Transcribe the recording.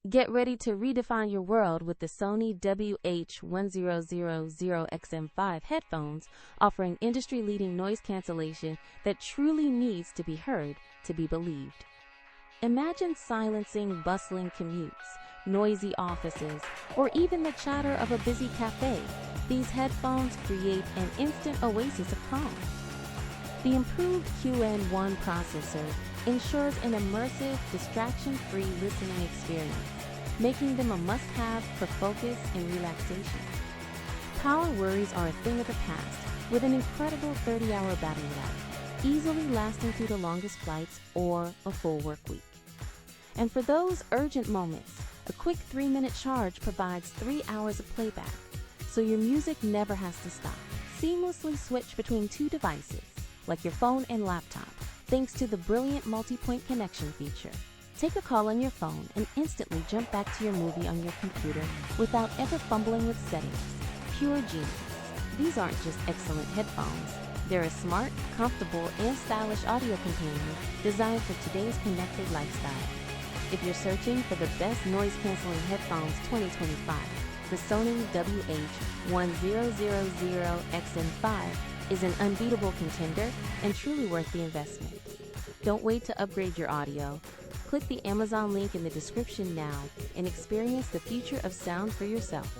Get ready to redefine your world with the Sony WH-1000XM5 headphones, offering industry-leading noise cancellation that truly needs to be heard to be believed. Imagine silencing bustling commutes, noisy offices, or even the chatter of a busy cafe. These headphones create an instant oasis of calm. The improved QN1 processor ensures an immersive, distraction-free listening experience, making them a must-have for focus and relaxation. Power worries are a thing of the past, with an incredible 30-hour battery life, easily lasting through the longest flights or a full work week. And for those urgent moments, a quick 3-minute charge provides 3 hours of playback, so your music never has to stop. Seamlessly switch between two devices, like your phone and laptop, thanks to the brilliant multipoint connection feature. Take a call on your phone and instantly jump back to your movie on your computer without ever fumbling with settings. Pure genius. These aren't just excellent headphones. They're a smart, comfortable, and stylish audio companion designed for today's connected lifestyle. If you're searching for the best noise-canceling headphones 2025, the Sony WH-1000XM5 is an unbeatable contender and truly worth the investment. Don't wait to upgrade your audio. Click the Amazon link in the description now and experience the future of sound for yourself.